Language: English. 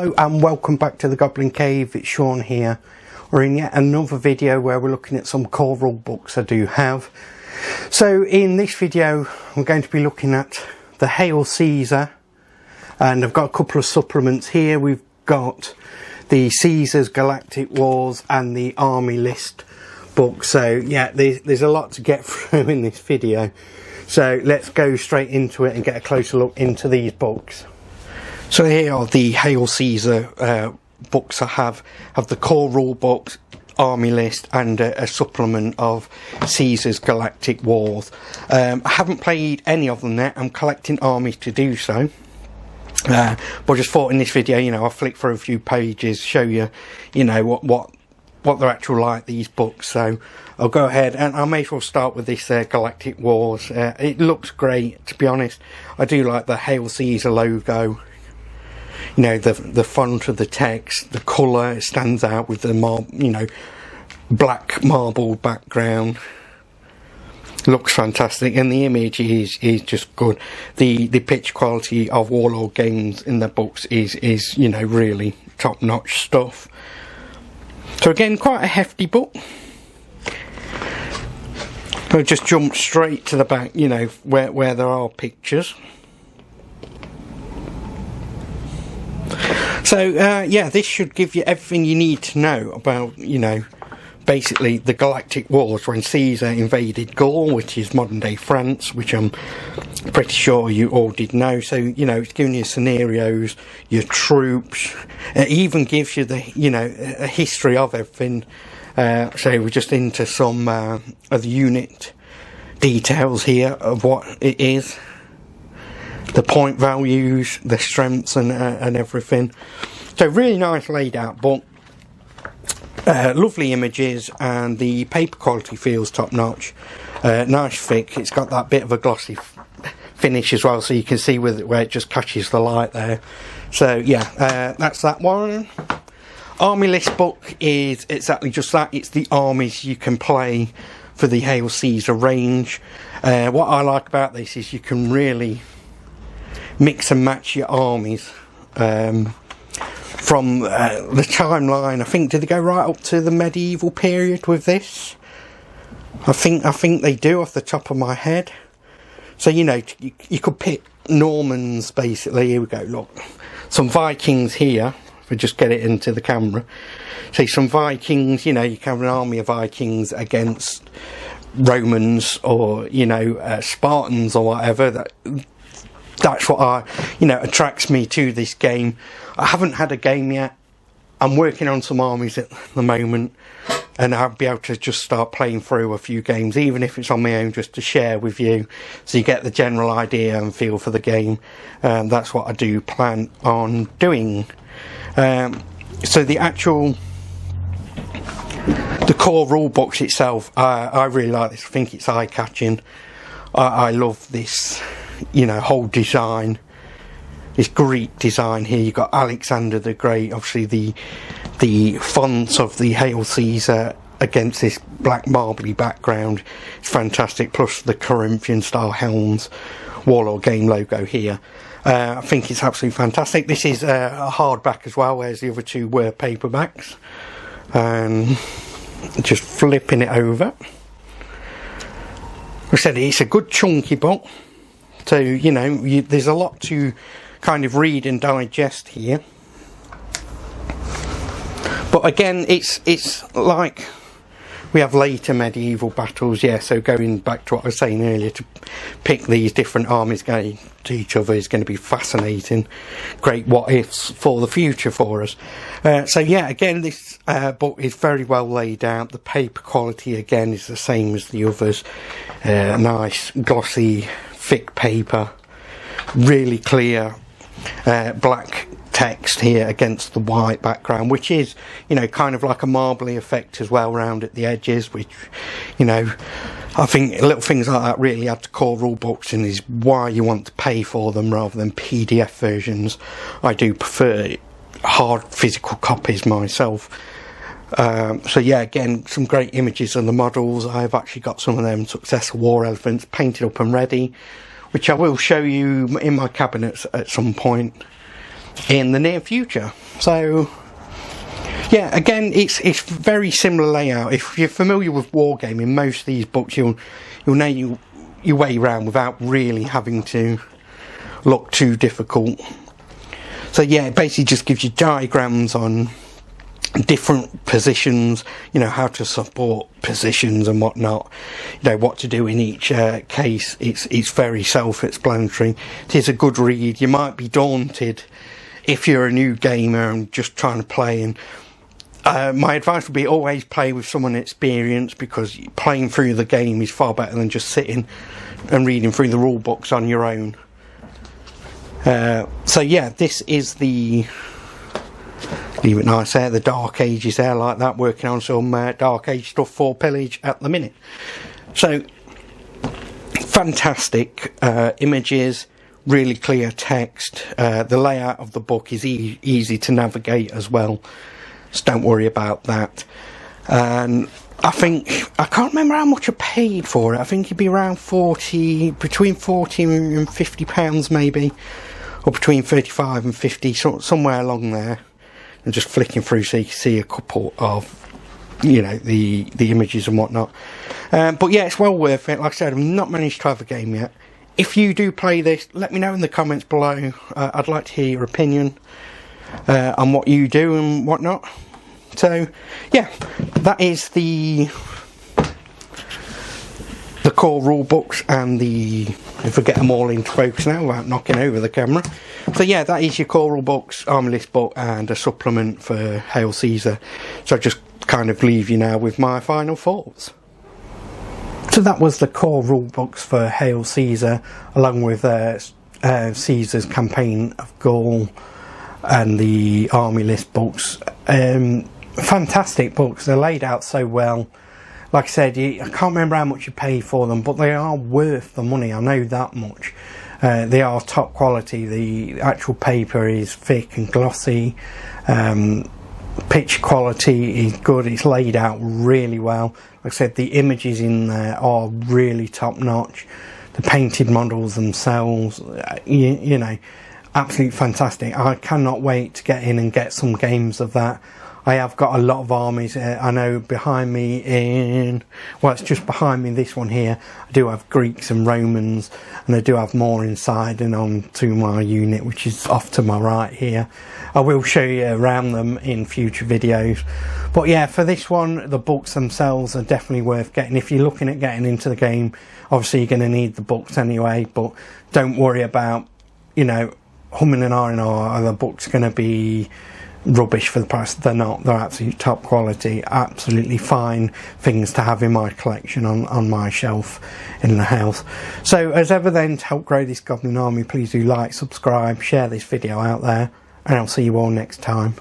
Hello and welcome back to the Goblin Cave. It's Sean here. We're in yet another video where we're looking at some core rule books I do have. So in this video I'm going to be looking at the Hail Caesar, and I've got a couple of supplements here. We've got the Caesar's Galactic Wars and the Army List book. So yeah, there's a lot to get through in this video. So let's go straight into it and get a closer look into these books. So here are the Hail Caesar books I have the core rule books, Army List, and a supplement of Caesar's Galactic Wars. I haven't played any of them yet. I'm collecting armies to do so. But I just thought in this video, I'll flick through a few pages, show you, what they're actually like, these books. So I'll go ahead and I may as well start with this Galactic Wars. It looks great, to be honest. I do like the Hail Caesar logo. The font of the text, the colour, it stands out with the black marble background. Looks fantastic, and the image is just good. The pitch quality of Warlord Games in their books is really top notch stuff. So again, quite a hefty book. I'll just jump straight to the back, where there are pictures. So yeah, this should give you everything you need to know about, basically the Galactic Wars when Caesar invaded Gaul, which is modern day France, which I'm pretty sure you all did know. So it's giving you scenarios, your troops. It even gives you a history of everything. So we're just into some of the unit details here of what it is. The point values, the strengths and everything. So really nice laid out book. Lovely images, and the paper quality feels top notch. Nice thick. It's got that bit of a glossy finish as well, so you can see where it just catches the light there. So yeah, that's that one. Army List book is exactly just that. It's the armies you can play for the Hail Caesar range. What I like about this is you can really mix and match your armies from the timeline. I think, did they go right up to the medieval period with this? I think they do, off the top of my head. So you could pick Normans basically. Here we go, look, some Vikings here, if we just get it into the camera. See, some Vikings, you can have an army of Vikings against Romans or Spartans or whatever. That's what attracts me to this game. I haven't had a game yet. I'm working on some armies at the moment, and I'll be able to just start playing through a few games, even if it's on my own, just to share with you, so you get the general idea and feel for the game. That's what I do plan on doing. So the core rule books itself, I really like this. I think it's eye-catching. I love this whole design, this Greek design here. You've got Alexander the Great, obviously the fonts of the Hail Caesar against this black marbly background. It's fantastic, plus the Corinthian style helms, Warlord Game logo here. I think it's absolutely fantastic. This is a hardback as well, whereas the other two were paperbacks. Just flipping it over. Like I said, it's a good chunky book. So, there's a lot to kind of read and digest here. But again, it's like we have later medieval battles, yeah, so going back to what I was saying earlier, to pick these different armies going to each other is going to be fascinating. Great what-ifs for the future for us. So yeah, again, this book is very well laid out. The paper quality, again, is the same as the others. Nice, glossy, thick paper, really clear black text here against the white background, which is kind of like a marbly effect as well round at the edges, which I think little things like that really add to core rule books, and is why you want to pay for them rather than PDF versions. I do prefer hard physical copies myself. So yeah, again, some great images of the models. I've actually got some of them successful war elephants painted up and ready, which I will show you in my cabinets at some point. in the near future. So yeah, again, it's very similar layout. If you're familiar with wargaming, most of these books you'll know your way around without really having to look too difficult. So yeah, it basically just gives you diagrams on different positions, you know, how to support positions and whatnot, you know, what to do in each case. It's very self-explanatory. It is a good read. You might be daunted if you're a new gamer and just trying to play, and my advice would be always play with someone experienced, because playing through the game is far better than just sitting and reading through the rule books on your own. So yeah, this is the, leave it nice there, the Dark Ages there, like that, working on some Dark Age stuff for pillage at the minute. So fantastic images, really clear text. The layout of the book is easy to navigate as well, so don't worry about that. And I can't remember how much I paid for it. I think it'd be around between 40 and 50 pounds maybe, or between 35 and 50, somewhere along there. And just flicking through so you can see a couple of, you know, the images and whatnot. But yeah, it's well worth it. Like I said, I've not managed to have a game yet. If you do play this, let me know in the comments below. I'd like to hear your opinion on what you do and whatnot. So yeah, that is the core rule books and if I get them all into focus now without knocking over the camera. So yeah, that is your core rule books, army list book, and a supplement for Hail Caesar. So I just kind of leave you now with my final thoughts. So that was the core rule books for Hail Caesar, along with Caesar's Campaign of Gaul and the army list books. Fantastic books. They're laid out so well. Like I said, I can't remember how much you pay for them, but they are worth the money, I know that much. They are top quality. The actual paper is thick and glossy. Picture quality is good. It's laid out really well. Like I said, the images in there are really top notch. The painted models themselves, you know, absolutely fantastic. I cannot wait to get in and get some games of that. I have got a lot of armies. I know behind me well, it's just behind me, this one here, I do have Greeks and Romans, and I do have more inside and on to my unit, which is off to my right here. I will show you around them in future videos. But yeah, for this one, the books themselves are definitely worth getting. If you're looking at getting into the game, obviously you're going to need the books anyway, but don't worry about, you know, humming and ahhing, are the books going to be rubbish for the price? They're not. They're absolutely top quality, absolutely fine things to have in my collection on my shelf in the house. So as ever then, to help grow this goblin army, please do like, subscribe, share this video out there, and I'll see you all next time.